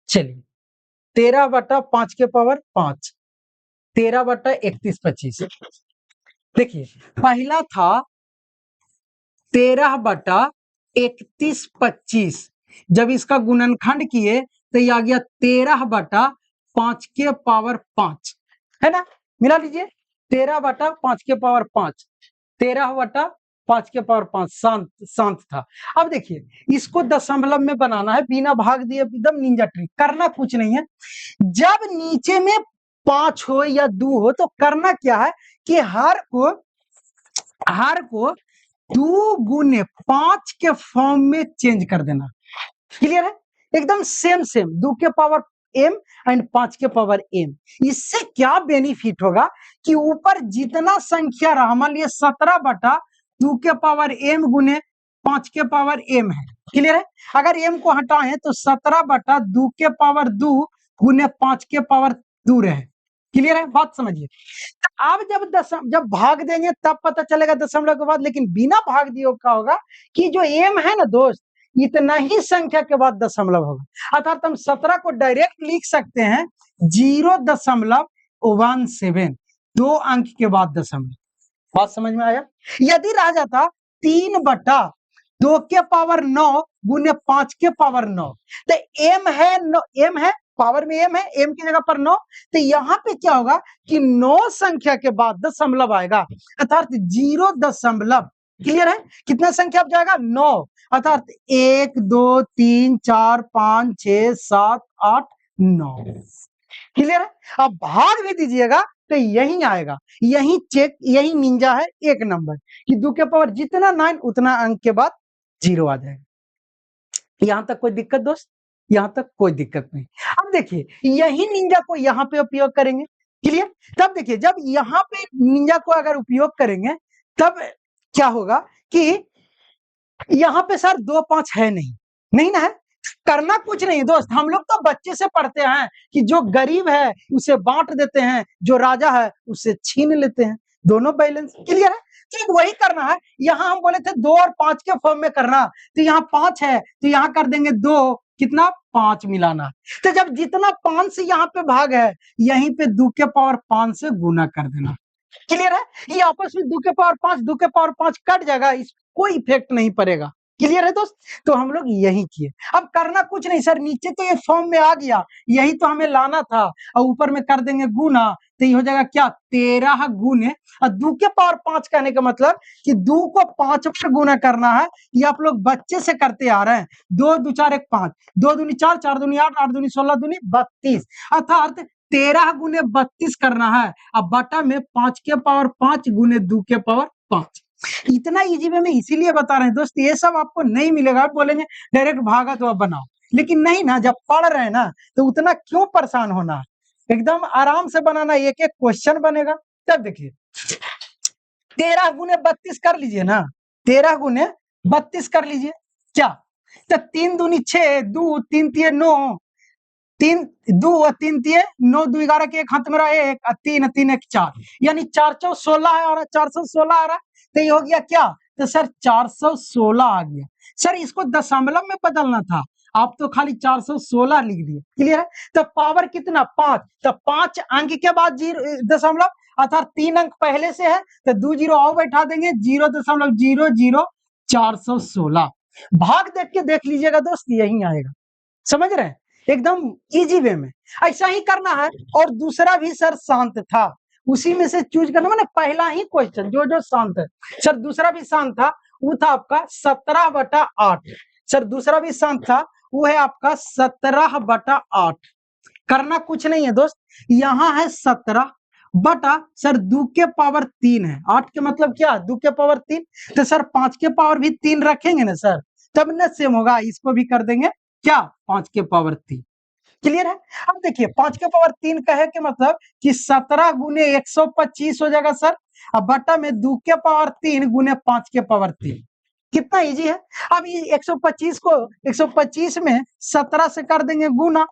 Speaker 1: चलिए 13/5 के पावर 5, 13/31-25। देखिए पहला था 13/31-25, जब इसका गुणनखंड किए तो ये आ गया 13/5 के पावर 5, है ना। मिला लीजिए 13/5 के पावर 5, 13/5 के पावर 5 शांत शांत था। अब देखिए इसको दशमलव में बनाना है, बिना भाग दिए, एकदम निंजा ट्रिक, करना कुछ नहीं है। जब नीचे में 5 हो या 2 हो तो करना क्या है कि हर को 2 गुने 5 के फॉर्म में चेंज कर देना, क्लियर है। एकदम सेम 2 के पावर m एंड 5 के पावर m। इससे क्या बेनिफिट होगा कि ऊपर जितना संख्या रहा, मान लिया 17/2 के पावर m गुने 5 के पावर m है। क्लियर है? अगर m को हटाएं तो 17/2 के पावर 2 गुने 5 के पावर 2 रहे। क्लियर है? बात समझिए। अब जब भाग देंगे तब पता चलेगा दशमलव के बाद, लेकिन बिना भाग दिए क्या होगा कि जो m है ना दोस्त, इतना ही संख्या के बाद दशमलव होगा। अर्थात हम 17 को डायरेक्ट लिख सकते हैं 0.17, 2 अंक के बाद दशमलव। बात समझ में आया? यदि रह जाता 3/2 के पावर 9 गुने 5 के पावर 9, तो m है पावर में m है, m की जगह पर 9, तो यहाँ पे क्या होगा कि 9 संख्या के बाद दशमलव आएगा, अर्थात 0. क्लियर है? कितना संख्या अब जाएगा? 9, अर्थात 1 2 3 4 5 6 7 8 9। क्लियर है? अब भाग भी दीजिएगा तो यही आएगा, यही चेक, यही निंजा है 1 नंबर कि 2 के पावर जितना 9 उतना अंक के बाद 0 आ जाएगा। यहां तक कोई दिक्कत दोस्त? यहां तक कोई दिक्कत नहीं। अब देखिए यही निंजा को यहाँ पे उपयोग करेंगे। क्लियर? तब देखिए जब यहाँ पे निंजा को अगर उपयोग करेंगे तब क्या होगा कि यहाँ पे सर 2 5 है नहीं ना है। करना कुछ नहीं दोस्त, हम लोग तो बच्चे से पढ़ते हैं कि जो गरीब है उसे बांट देते हैं, जो राजा है उसे छीन लेते हैं, दोनों बैलेंस। क्लियर है? तो वही करना है। यहाँ हम बोले थे 2 और 5 के फॉर्म में करना, तो यहाँ 5 है तो यहाँ कर देंगे 2, कितना 5 मिलाना। तो जब जितना 5 से यहाँ पे भाग है, यहीं पे 2 के पावर 5 से गुना कर देना। क्लियर है? ये आपस में 2 के पावर 5 2 के पावर 5 कट जाएगा, इस कोई इफेक्ट नहीं पड़ेगा। क्लियर है दोस्त? तो हम लोग यही किए। अब करना कुछ नहीं सर, नीचे तो ये फॉर्म में आ गया, यही तो हमें लाना था, और ऊपर में कर देंगे गुना, तो ये हो जाएगा क्या 13 गुने, और 2 के पावर 5 कहने का मतलब कि 2 को 5 पर गुना करना है। ये आप लोग बच्चे से करते आ रहे हैं। 2 2 4 1 5, 2 दूनी 4, 4 दूनी 8, 8 दूनी 16, दूनी 32, अर्थात 13 गुने 32 करना है। अब बटा में 5 के पावर 5 गुने 2 के पावर 5। इतना इजी वे में इसीलिए बता रहे हैं दोस्त, ये सब आपको नहीं मिलेगा। आप बोलेंगे डायरेक्ट भागा तो आप बनाओ, लेकिन नहीं ना, जब पढ़ रहे हैं ना तो उतना क्यों परेशान होना है, एकदम आराम से बनाना, एक एक क्वेश्चन बनेगा। तब देखिए 13 गुने 32 कर लीजिए ना, 13 गुने 32 कर लीजिए, क्या तो 3 दूनी 6, 2 3 तिये 9, 3 2 और 3 तिये 9, 2 11 के एक हाथ में रहा 1 और 3 3 1 4, यानी 4 4 16 है और 416 आ रहा, तो ये हो गया क्या, तो सर 416 आ गया। सर इसको दशमलव में बदलना था, आप तो खाली 416 लिख दिए। क्लियर है? तो पावर कितना 5, तो 5 अंक के बाद दशमलव, अर्थात 3 अंक पहले से है तो 2 जीरो और बैठा देंगे, 0.00416। भाग देख लीजिएगा दोस्त, यही आएगा। समझ रहे हैं? एकदम इजी वे में ऐसा ही करना है। और दूसरा भी सर शांत था, उसी में से चूज करना, मैंने पहला ही क्वेश्चन जो शांत है सर, दूसरा भी शांत था, वो था आपका 17/8। सर दूसरा भी शांत था, वो है आपका 17/8। करना कुछ नहीं है दोस्त, यहाँ है 17 बटा सर 2 के पावर 3 है, 8 के मतलब क्या 2 के पावर 3, तो सर 5 के पावर भी 3 रखेंगे ना सर, तब न सेम होगा। इसको भी कर देंगे क्या 5 के पावर 3। क्लियर है? अब देखिए 5 के पावर 3 कहे के मतलब कि 17 गुने 125 हो जाएगा सर, अब बटा में 2 के पावर 3 गुने 5 के पावर 3। कितना इजी है। अब ये 125 को 125 में 17 से कर देंगे गुना,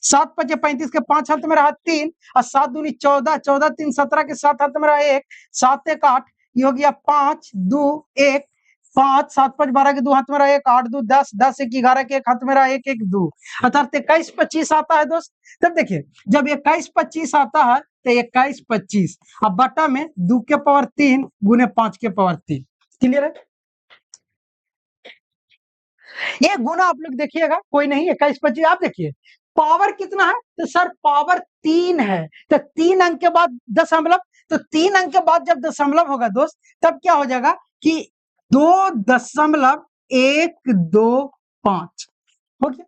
Speaker 1: 7 5 35 के 5 हाथ में रहा 3, और 7 दूनी 14, 14 3 17 के 7 हाथ में रहा 1, 7 1 8, ये हो गया 5 2 1, 5 7 5 12 के 2 हाथ में रहा 1, 8 2 10, 10 1 11 के एक हाथ में रहा 1 1 2, अर्थात 21 25 आता है दोस्त। तब देखिए जब 21 25 आता है तो 21 25, अब बटा में 2 के पावर 3 गुने 5 के पावर 3। क्लियर है? ये गुना आप लोग देखिएगा, कोई नहीं 21 25। आप देखिए पावर कितना है, तो सर पावर 3 है, तो 3 अंक के बाद दशमलव, तो 3 अंक के बाद जब दशमलव होगा दोस्त तब क्या हो जाएगा कि 2.125 हो गया।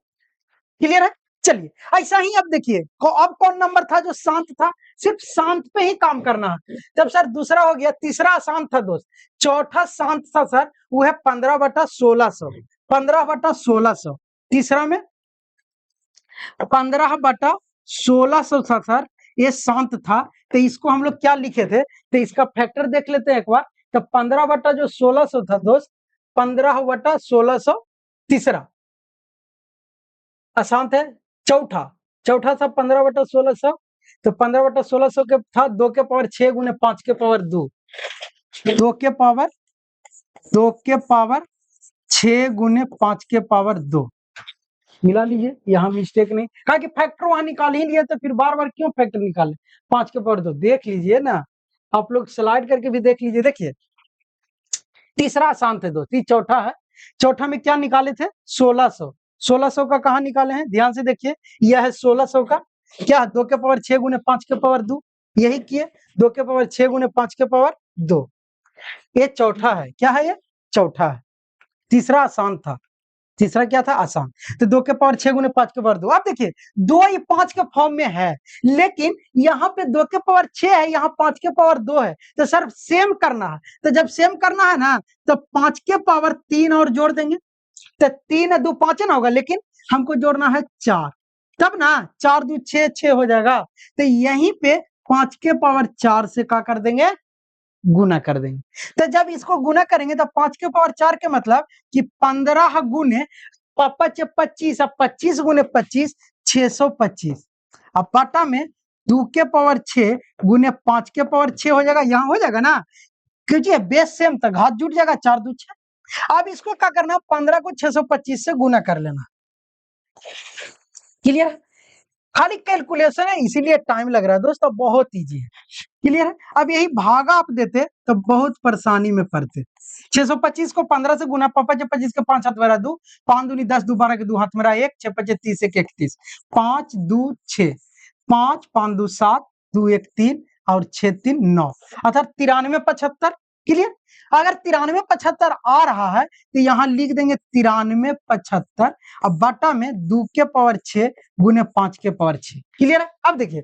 Speaker 1: क्लियर है? चलिए ऐसा ही अब देखिए अब कौन नंबर था जो शांत था, सिर्फ शांत पे ही काम करना है। तब सर दूसरा हो गया, तीसरा शांत था दोस्त, चौथा शांत था सर, वो है 15/1600, 15/1600। तीसरा में 15/1600 था सर, ये शांत था। तो इसको हम लोग क्या लिखे थे, तो इसका फैक्टर देख लेते हैं एक बार। तो 15/1600 था दोस्त, 15/1600 तीसरा अशांत है। चौथा चौथा था 15/1600, तो 15/1600 के था 2 के पावर 6 गुने 5 के पावर 2, 2 के पावर 6 गुने 5 के पावर 2 मिला लीजिए, यहाँ मिस्टेक नहीं, कहा कि फैक्टर वहां निकाल ही लिया तो फिर बार बार क्यों फैक्टर निकाले। 5 के पावर 2 देख लीजिए ना, आप लोग स्लाइड करके भी देख लीजिए। देखिए तीसरा आसान थे दोस्त, चौथा है। चौथा में क्या निकाले थे, 1600। 1600 का कहा निकाले हैं, ध्यान से देखिए, यह है 1600 का, क्या 2 के पावर 6 गुने 5 के पावर 2, यही किए 2 के पावर 6 गुने 5 के पावर 2। ये चौथा है, क्या है ये, चौथा है। तीसरा आसान था, तीसरा क्या था, आसान। तो 2 के पावर 6 गुने 5 के पावर 2। आप देखिए 2 ये 5 के फॉर्म में है, लेकिन यहाँ पे 2 के पावर 6 है, यहाँ 5 के पावर 2 है। तो सर सेम करना है, तो जब सेम करना है ना, तो 5 के पावर 3 और जोड़ देंगे, तो 3 2 5 ना होगा, लेकिन हमको जोड़ना है 4, तब ना 4 2 6 6 हो जाएगा। तो यहीं पे 5 के पावर 4 से क्या कर देंगे, गुना कर देंगे। तो जब इसको गुना करेंगे तो 5 के पावर 4 के मतलब कि 15 गुने 25, अब 25 गुने 25 625, अब पाटा में 2 के पावर 6 गुने 5 के पावर 6 हो जाएगा, यहाँ हो जाएगा ना, क्योंकि बेस सेम तक घात जुट जाएगा, 4 2 6। अब इसको क्या करना, 15 को 625 से गुना कर लेना। क्लियर, खाली कैलकुलेशन है इसीलिए टाइम लग रहा है दोस्तों, बहुत इजी है। क्लियर है, अब यही भागा आप देते तो बहुत परेशानी में पड़ते। 625 को 15 से गुना, 25 के 5 हाथ मेरा 2, 5 दूनी 10, 2 12 के 2 हाथ मेरा 1, 6 5 30 1 31, 5 2 6, 5 5 2 7, 2 1 3 और 6 3 9, अर्थात 93 75। क्लियर, अगर 93 75 आ रहा है तो यहाँ लिख देंगे 93 75, अब बटा में 2 के पावर 6 गुने 5 के पावर 6। क्लियर है, अब देखिए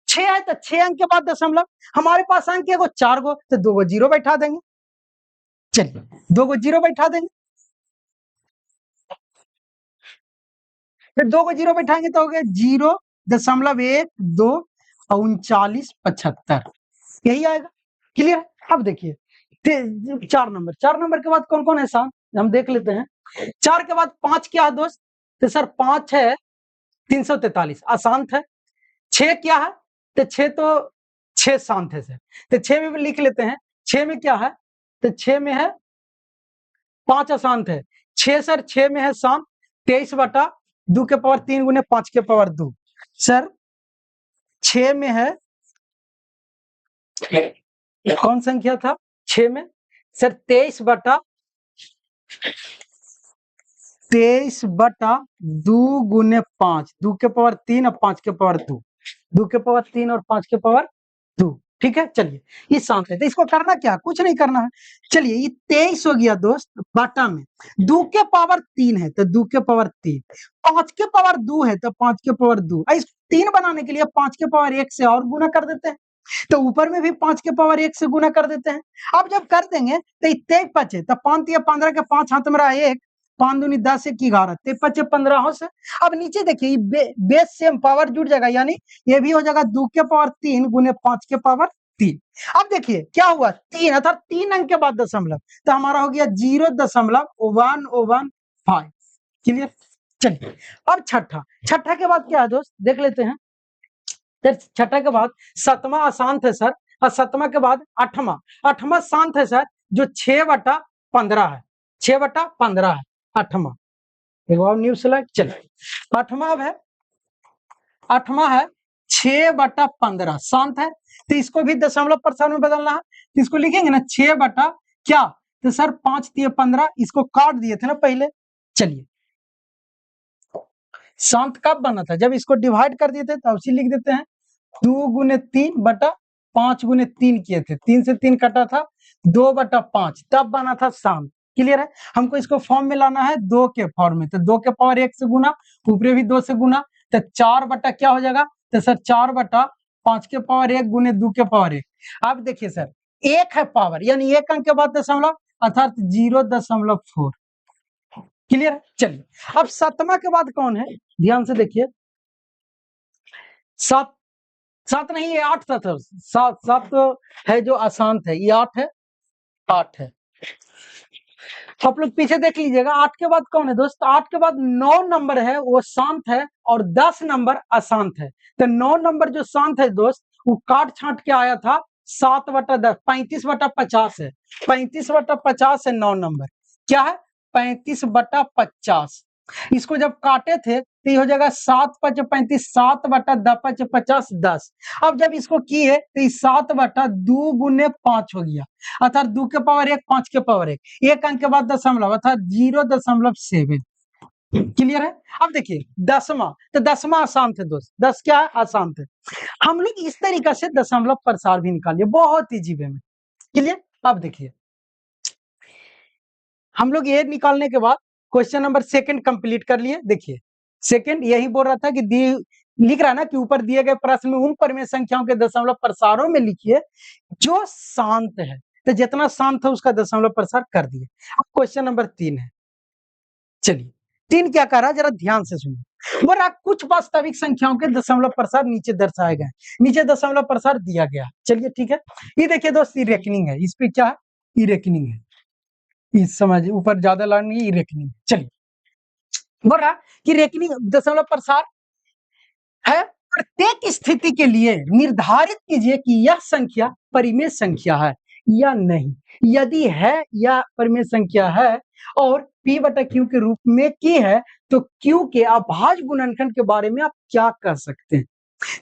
Speaker 1: 6 है तो 6 अंक के बाद दशमलव, हमारे पास अंक है 4 गो, तो 2 गो जीरो बैठा देंगे। चलिए 2 गो जीरो बैठा देंगे, फिर 2 को जीरो बैठाएंगे तो हो गया 0.1 2 39 75, यही आएगा। क्लियर, अब देखिए 4 नंबर के बाद कौन कौन है शाम, हम देख लेते हैं। 4 के बाद 5 क्या है दोस्त, तो सर 5 है 343, अशांत है। 6 क्या है, तो 6 तो 6 शांत है सर, तो 6 में भी लिख लेते हैं। 6 में क्या है, तो 6 में है 5 अशांत है। 6 सर 6 में है शांत, 23/2 के पावर 3 गुने 5 के पावर 2। सर 6 में है कौन संख्या था, 6 में सर 23/2 गुने 5, 2 के पावर 3 और 5 के पावर 2, 2 के पावर 3 और 5 के पावर 2। ठीक है, चलिए ये शांत है, तो इसको करना क्या, कुछ नहीं करना है। चलिए ये 23 हो गया दोस्त, बाटा में 2 के पावर 3 है तो 2 के पावर 3, 5 के पावर 2 है तो 5 के पावर 2, इस 3 बनाने के लिए 5 के पावर 1 से और गुना कर देते हैं, तो ऊपर में भी 5 के पावर 1 से गुना कर देते हैं। अब जब कर देंगे तो 23 बचे, तो 5 या 15 के 5 हाथ मेरा 1, 5 दूनी 10 1 11, 53 15 से। अब नीचे देखिए बेस सेम पावर जुड़ जाएगा, यानी ये भी हो जाएगा 2 के पावर 3 गुने 5 के पावर 3। अब देखिए क्या हुआ, 3 अर्थात 3 अंक के बाद दशमलव, तो हमारा हो गया 0.115। क्लियर, चलिए अब छठा के बाद क्या है दोस्त, देख लेते हैं। छठा के बाद 7वां अशांत है सर, और 7वां के बाद 8वां शांत है सर, जो 6/15 है, 6/15 है 8वां। एक बार न्यू स्लाइड, चलिए 8वां है 6/15 शांत है, तो इसको भी दशमलव प्रस्थान में बदलना है, तो इसको लिखेंगे ना 6 बटा क्या, तो सर 5 3 15, इसको काट दिए थे ना पहले। चलिए शांत कब बना था, जब इसको डिवाइड कर दिए थे, तब उसी लिख देते हैं 2 गुने 3 बटा 5 गुने 3 किए थे, 3 से 3 कटा था, 2/5 तब बना था शांत। क्लियर है, हमको इसको फॉर्म में लाना है 2 के फॉर्म में, तो 2 के पावर 1 से गुना, ऊपरे भी 2 से गुना, तो 4 बटा क्या हो जाएगा, तो सर 4/5 के पावर 1 गुने 2 के पावर 1। अब देखिए सर 1 है पावर, यानी 1 अंक के बाद दशमलव, अर्थात 0.4। क्लियर है, चलिए अब 7वां के बाद कौन है, ध्यान से देखिए सात, सात नहीं, ये 8 था सर, सात सात है जो अशांत है, ये 8 है, 8 है। आप लोग पीछे देख लीजिएगा, 8 के बाद कौन है दोस्त? 8 के बाद 9 नंबर है, वो शांत है, और 10 नंबर अशांत है। तो 9 नंबर जो शांत है दोस्त, वो काट छांट के आया था 7/10, 35/50 है, 35/50 है 9 नंबर, क्या है? 35/50। इसको जब काटे थे तो ये हो जाएगा 7×5 = 35, 7/10 = 10। अब जब इसको किए तो 7/2 × 5 हो गया, अर्थात 2 के पावर 1, 5 के पावर 1, एक अंक के बाद दशमलव, अर्थात 0.7। क्लियर है? अब देखिए दसवां, तो दसवां अशांत है दोस्त, 10 क्या है? अशांत है। हम लोग इस तरीका से दशमलव प्रसार भी निकालिए, बहुत इजी वे में। क्लियर? अब देखिए हम लोग ये निकालने के बाद क्वेश्चन नंबर सेकंड कंप्लीट कर लिए। देखिए सेकंड यही बोल रहा था कि लिख रहा है ना कि ऊपर दिए गए प्रश्न में उन परिमेय संख्याओं के दशमलव प्रसारों में लिखिए जो शांत है, तो जितना शांत है उसका दशमलव प्रसार कर दिए। अब क्वेश्चन नंबर 3 है, चलिए 3 क्या कर रहा है जरा ध्यान से सुनिए। बोला कुछ वास्तविक संख्याओं के दशमलव प्रसार नीचे दर्शाए गए, नीचे दशमलव प्रसार दिया गया। चलिए ठीक है, ये देखिए दोस्त, ये रेकनिंग है, इस पे क्या है? ये रेकनिंग है, इस समझ ऊपर ज्यादा लाइन नहीं, ये रेकनिंग। चलिए बोल रहा कि रेकनिंग दशमलव प्रसार है, प्रत्येक स्थिति के लिए निर्धारित कीजिए कि यह संख्या परिमेय संख्या है या नहीं। यदि है या परिमेय संख्या है और P/Q के रूप में की है, तो Q के अभाज्य गुणनखंड के बारे में आप क्या कर सकते हैं?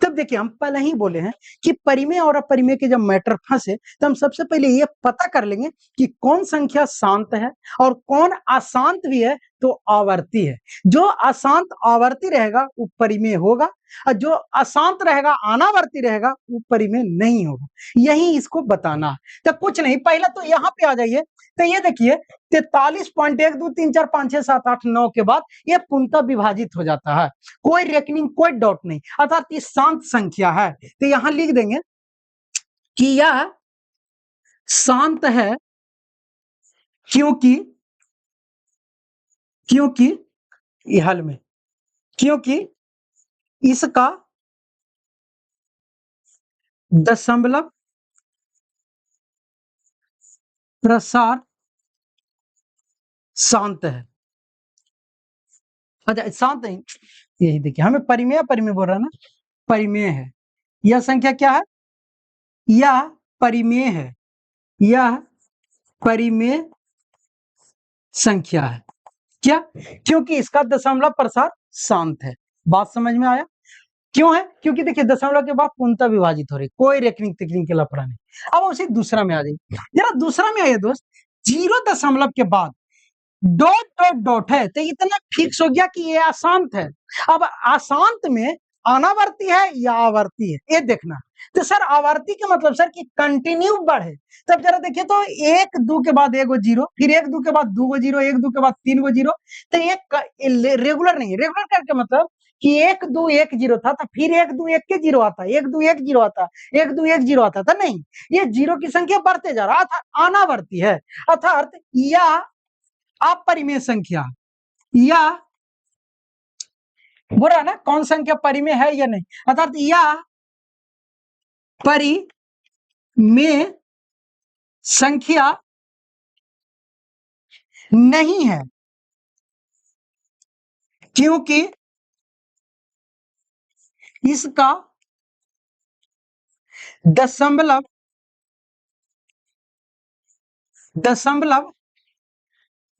Speaker 1: तब देखिए हम पहले ही बोले हैं कि परिमेय और अपरिमेय के जब मैटर फंसे तो हम सबसे पहले ये पता कर लेंगे कि कौन संख्या शांत है और कौन अशांत भी है, तो आवर्ती है। जो अशांत आवर्ती रहेगा वो परिमेय होगा, और जो अशांत रहेगा अनावर्ती रहेगा वो परिमेय नहीं होगा। यही इसको बताना है। तो कुछ नहीं, पहले तो यहाँ पे आ जाइए, तो ये देखिए 43.123456789 के बाद ये पूर्णतः विभाजित हो जाता है, कोई रेकनिंग कोई डॉट नहीं, अर्थात ये शांत संख्या है। तो यहां लिख देंगे कि यह शांत है क्योंकि क्योंकि ये हल में, क्योंकि इसका दशमलव प्रसार शांत है। अच्छा शांत नहीं, यही देखिए हमें परिमेय परिमेय बोल रहा है ना, परिमेय है। यह संख्या क्या है? यह परिमेय है, यह परिमेय संख्या है। क्या? क्योंकि इसका दशमलव प्रसार शांत है। बात समझ में आया? क्यों है? क्योंकि देखिए दशमलव के बाद पूर्णतः विभाजित हो रही, कोई रेकनिंग टेकनिंग के लफड़ा नहीं। अब उसी दूसरा में आ जाइए, जरा दूसरा में आइए दोस्त। 0 के बाद डॉट डॉट डॉट है, तो इतना फिक्स हो गया कि ये अशांत है। अब अशांत में अनावर्ती है या आवर्ती है, ये देखना। तो सर आवर्ती का मतलब सर कि कंटिन्यू बढ़े, तब जरा देखिए तो 1 2 के बाद 1 जीरो, फिर 1 2 के बाद 2 जीरो, 1 2 के बाद 3 जीरो। तो ये रेगुलर नहीं है। रेगुलर करके मतलब कि 1 2 1 0 था, तो फिर 1 2 1 के जीरो आता, 1 2 1 0 आता, 1 2 1 0 आता था, नहीं, ये जीरो की संख्या बढ़ते जा रहा था, अनावर्ती है। अर्थात या अपरिमेय संख्या, या बुरा ना कौन संख्या परिमेय है या नहीं, अर्थात या परिमेय संख्या नहीं है, क्योंकि इसका दशमलव दशमलव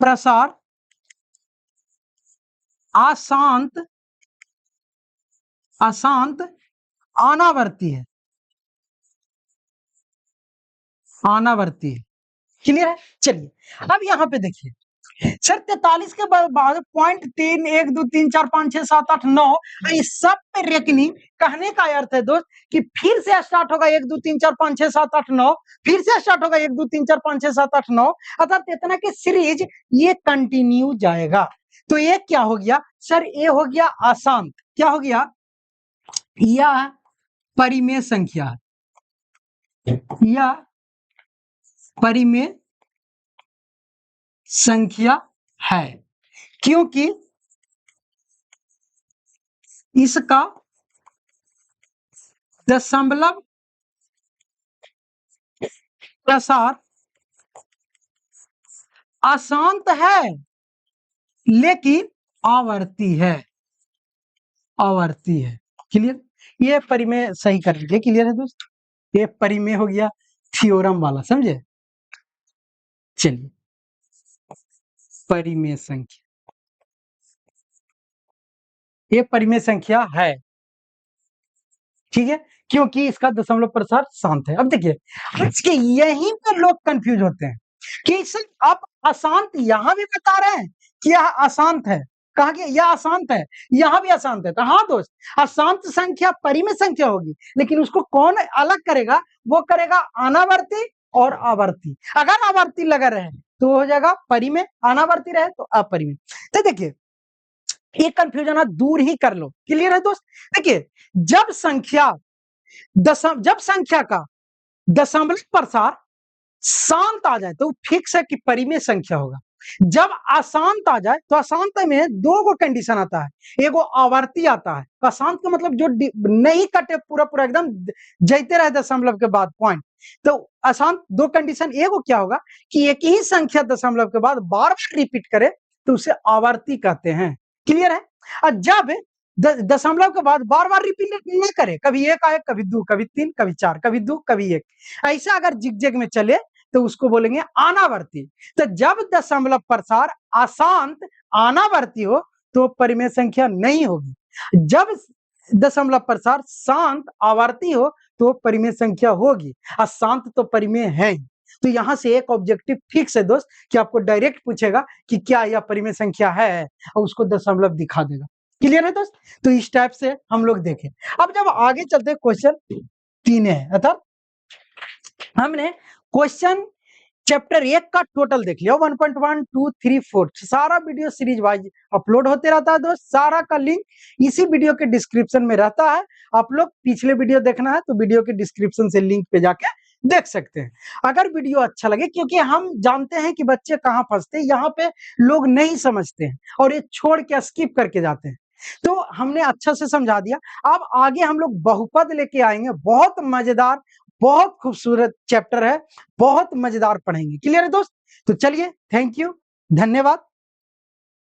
Speaker 1: प्रसार अशांत अशांत अनावर्ती है, अनावर्ती है। क्लियर है? चलिए अब यहां पे देखिए सर 43 के बाद 0.3 1 2 3 4 5 6 7 8 9, इस सब पे रेकनिंग कहने का अर्थ है दोस्त कि फिर से स्टार्ट होगा 1 2 3 4 5 6 7 8 9, फिर से स्टार्ट होगा 1 2 3 4 5 6 7 8 9, अर्थात इतना कि सीरीज ये कंटिन्यू जाएगा। तो ये क्या हो गया सर? ये हो गया अशांत, क्या हो गया? यह परिमेय संख्या, यह परिमेय संख्या है, क्योंकि इसका दशमलव प्रसार अशांत है लेकिन आवर्ती है, आवर्ती है। क्लियर? ये परिमेय सही कर लीजिए। क्लियर है दोस्त? ये परिमेय हो गया थ्योरम वाला, समझे? चलिए, परिमेय संख्या, ये परिमेय संख्या है, ठीक है, क्योंकि इसका दशमलव प्रसार शांत है। अब देखिए, आज के यहीं पर लोग कंफ्यूज होते हैं कि सर आप अशांत यहां भी बता रहे हैं कि यह अशांत है, कहा कि यह अशांत है, यहां भी अशांत है। तो हाँ दोस्त, अशांत संख्या परिमेय संख्या होगी, लेकिन उसको कौन अलग करेगा? वो करेगा अनावर्ती और आवर्ती। अगर आवर्ती लगा रहे तो हो जाएगा परिमेय, अनावर्ती रहे तो अपरिमेय। तो देखिए, ये कंफ्यूजन दूर ही कर लो। क्लियर है दोस्त? देखिए, जब संख्या का दशमलव प्रसार शांत आ जाए तो फिक्स है कि परिमेय संख्या होगा। जब अशांत आ जाए तो अशांत में दो गो कंडीशन आता है, एगो आवर्ती आता है। अशांत का मतलब जो नहीं कटे पूरा पूरा एकदम जैते रहे दशमलव के बाद पॉइंट। तो अशांत दो कंडीशन, एगो क्या होगा कि एक ही संख्या दशमलव के बाद बार बार रिपीट करे तो उसे आवर्ती कहते हैं। क्लियर है? और जब दशमलव के बाद बार बार रिपीट न करे, कभी एक आए, कभी दो, कभी तीन, कभी चार, कभी दो, कभी एक, ऐसा अगर जिगजैग में चले तो उसको बोलेंगे अनावर्ती। तो जब दशमलव प्रसार अशांत अनावर्ती हो तो परिमेय संख्या नहीं होगी। जब दशमलव प्रसार शांत आवर्ती हो तो परिमेय संख्या होगी। अशांत तो परिमेय है ही। तो यहां से एक ऑब्जेक्टिव फिक्स है दोस्त कि आपको डायरेक्ट पूछेगा कि क्या यह परिमेय संख्या है, और उसको दशमलव दिखा देगा। क्लियर है दोस्त? तो इस टाइप से हम लोग देखें। अब जब आगे चलते, क्वेश्चन 3 है, अर्थात हमने क्वेश्चन चैप्टर 1 का टोटल देख लिया, 1.1 2 3 4 सारा वीडियो सीरीज वाइज अपलोड होते रहता है दोस्त। सारा का लिंक इसी वीडियो के डिस्क्रिप्शन में रहता है। आप लोग पिछले वीडियो देखना है तो वीडियो के डिस्क्रिप्शन से लिंक पे जाके देख सकते हैं। अगर वीडियो अच्छा लगे, क्योंकि हम जानते हैं कि बच्चे कहाँ फंसते हैं, यहाँ पे लोग नहीं समझते हैं और ये छोड़ के स्किप करके जाते हैं, तो हमने अच्छा से समझा दिया। अब आगे हम लोग बहुपद लेके आएंगे, बहुत मजेदार, बहुत खूबसूरत चैप्टर है, बहुत मजेदार पढ़ेंगे। क्लियर है दोस्त? तो चलिए, थैंक यू, धन्यवाद।